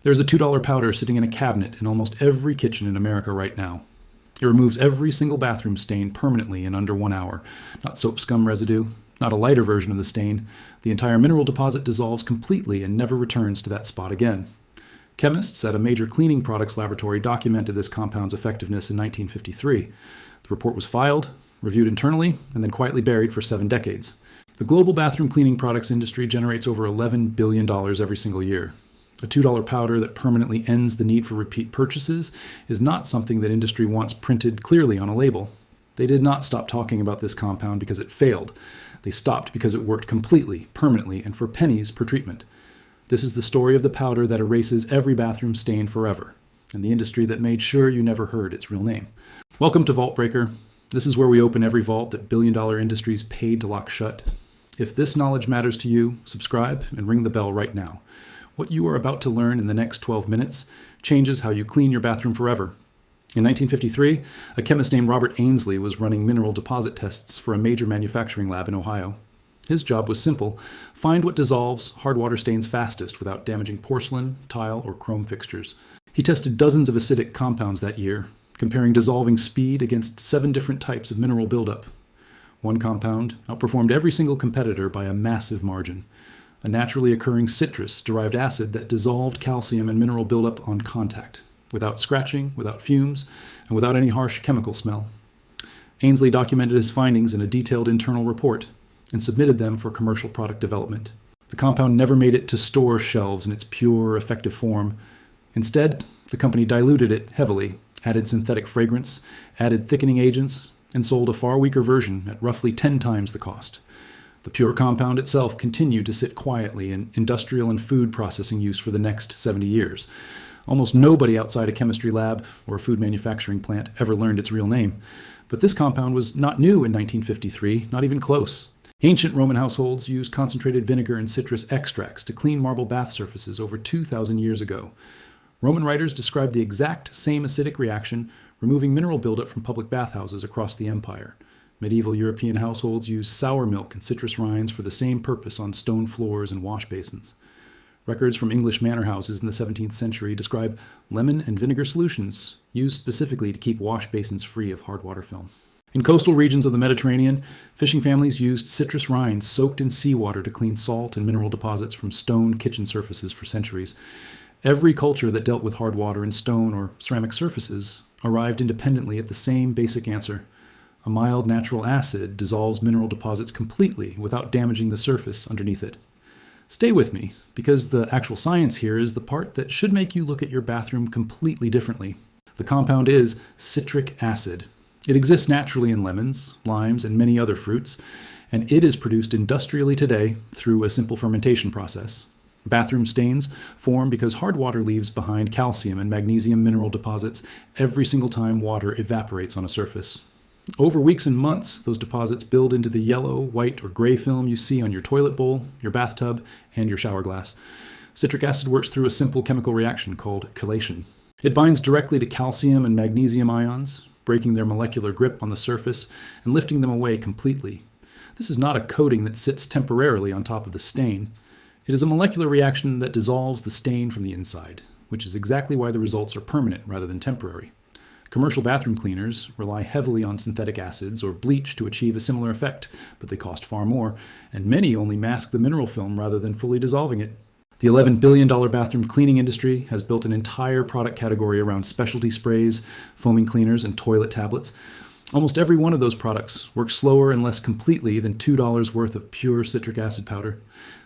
There's a $2 powder sitting in a cabinet in almost every kitchen in America right now. It removes every single bathroom stain permanently in under 1 hour. Not soap scum residue, not a lighter version of the stain. The entire mineral deposit dissolves completely and never returns to that spot again. Chemists at a major cleaning products laboratory documented this compound's effectiveness in 1953. The report was filed, reviewed internally, and then quietly buried for 7 decades. The global bathroom cleaning products industry generates over $11 billion every single year. A $2 powder that permanently ends the need for repeat purchases is not something that industry wants printed clearly on a label. They did not stop talking about this compound because it failed. They stopped because it worked completely, permanently, and for pennies per treatment. This is the story of the powder that erases every bathroom stain forever, and the industry that made sure you never heard its real name. Welcome to Vault Breaker. This is where we open every vault that billion-dollar industries paid to lock shut. If this knowledge matters to you, subscribe and ring the bell right now. What you are about to learn in the next 12 minutes changes how you clean your bathroom forever. In 1953, a chemist named Robert Ainsley was running mineral deposit tests for a major manufacturing lab in Ohio. His job was simple: find what dissolves hard water stains fastest without damaging porcelain, tile, or chrome fixtures. He tested dozens of acidic compounds that year, comparing dissolving speed against 7 different types of mineral buildup. One compound outperformed every single competitor by a massive margin: a naturally occurring citrus-derived acid that dissolved calcium and mineral buildup on contact, without scratching, without fumes, and without any harsh chemical smell. Ainsley documented his findings in a detailed internal report and submitted them for commercial product development. The compound never made it to store shelves in its pure, effective form. Instead, the company diluted it heavily, added synthetic fragrance, added thickening agents, and sold a far weaker version at roughly 10 times the cost. The pure compound itself continued to sit quietly in industrial and food processing use for the next 70 years. Almost nobody outside a chemistry lab or a food manufacturing plant ever learned its real name. But this compound was not new in 1953, not even close. Ancient Roman households used concentrated vinegar and citrus extracts to clean marble bath surfaces over 2,000 years ago. Roman writers described the exact same acidic reaction, removing mineral buildup from public bathhouses across the empire. Medieval European households used sour milk and citrus rinds for the same purpose on stone floors and wash basins. Records from English manor houses in the 17th century describe lemon and vinegar solutions used specifically to keep wash basins free of hard water film. In coastal regions of the Mediterranean, fishing families used citrus rinds soaked in seawater to clean salt and mineral deposits from stone kitchen surfaces for centuries. Every culture that dealt with hard water in stone or ceramic surfaces arrived independently at the same basic answer: a mild natural acid dissolves mineral deposits completely without damaging the surface underneath it. Stay with me, because the actual science here is the part that should make you look at your bathroom completely differently. The compound is citric acid. It exists naturally in lemons, limes, and many other fruits, and it is produced industrially today through a simple fermentation process. Bathroom stains form because hard water leaves behind calcium and magnesium mineral deposits every single time water evaporates on a surface. Over weeks and months, those deposits build into the yellow, white, or gray film you see on your toilet bowl, your bathtub, and your shower glass. Citric acid works through a simple chemical reaction called chelation. It binds directly to calcium and magnesium ions, breaking their molecular grip on the surface and lifting them away completely. This is not a coating that sits temporarily on top of the stain. It is a molecular reaction that dissolves the stain from the inside, which is exactly why the results are permanent rather than temporary. Commercial bathroom cleaners rely heavily on synthetic acids or bleach to achieve a similar effect, but they cost far more, and many only mask the mineral film rather than fully dissolving it. The $11 billion bathroom cleaning industry has built an entire product category around specialty sprays, foaming cleaners, and toilet tablets. Almost every one of those products works slower and less completely than $2 worth of pure citric acid powder.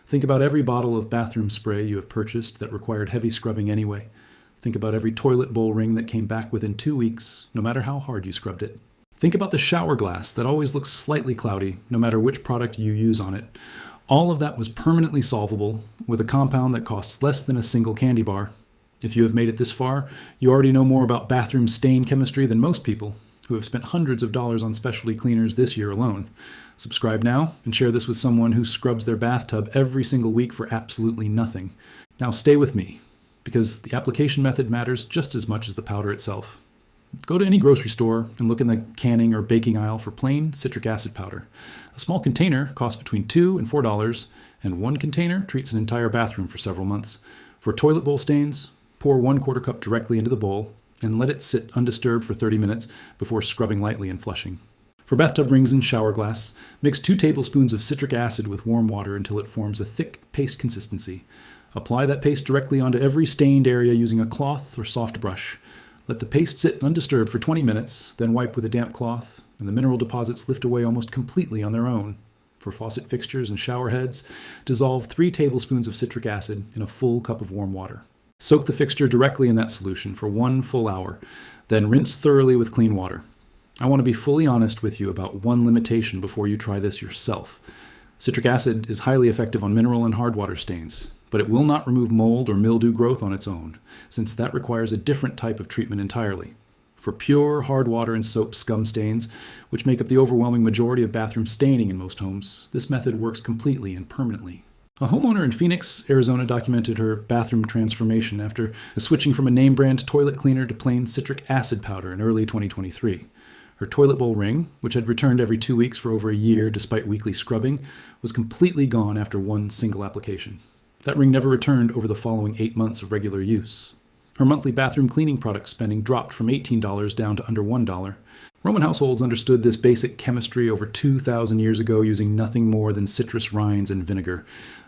Think about every bottle of bathroom spray you have purchased that required heavy scrubbing anyway. Think about every toilet bowl ring that came back within 2 weeks, no matter how hard you scrubbed it. Think about the shower glass that always looks slightly cloudy, no matter which product you use on it. All of that was permanently solvable with a compound that costs less than a single candy bar. If you have made it this far, you already know more about bathroom stain chemistry than most people, who have spent hundreds of dollars on specialty cleaners this year alone. Subscribe now and share this with someone who scrubs their bathtub every single week for absolutely nothing. Now stay with me, because the application method matters just as much as the powder itself. Go to any grocery store and look in the canning or baking aisle for plain citric acid powder. A small container costs between $2 and $4, and one container treats an entire bathroom for several months. For toilet bowl stains, Pour 1/4 cup directly into the bowl and let it sit undisturbed for 30 minutes before scrubbing lightly and flushing. For bathtub rings and shower glass, mix 2 tablespoons of citric acid with warm water until it forms a thick paste consistency. Apply that paste directly onto every stained area using a cloth or soft brush. Let the paste sit undisturbed for 20 minutes, then wipe with a damp cloth, and the mineral deposits lift away almost completely on their own. For faucet fixtures and shower heads, dissolve 3 tablespoons of citric acid in a full cup of warm water. Soak the fixture directly in that solution for 1 full hour, then rinse thoroughly with clean water. I want to be fully honest with you about one limitation before you try this yourself. Citric acid is highly effective on mineral and hard water stains, but it will not remove mold or mildew growth on its own, since that requires a different type of treatment entirely. For pure hard water and soap scum stains, which make up the overwhelming majority of bathroom staining in most homes, this method works completely and permanently. A homeowner in Phoenix, Arizona documented her bathroom transformation after switching from a name brand toilet cleaner to plain citric acid powder in early 2023. Her toilet bowl ring, which had returned every 2 weeks for over a year despite weekly scrubbing, was completely gone after one single application. That ring never returned over the following 8 months of regular use. Her monthly bathroom cleaning product spending dropped from $18 down to under $1. Roman households understood this basic chemistry over 2,000 years ago using nothing more than citrus rinds and vinegar.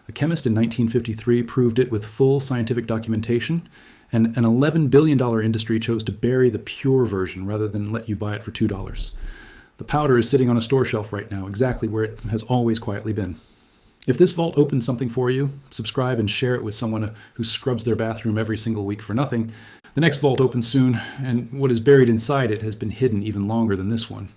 A chemist in 1953 proved it with full scientific documentation, and an $11 billion industry chose to bury the pure version rather than let you buy it for $2. The powder is sitting on a store shelf right now, exactly where it has always quietly been. If this vault opened something for you, subscribe and share it with someone who scrubs their bathroom every single week for nothing. The next vault opens soon, and what is buried inside it has been hidden even longer than this one.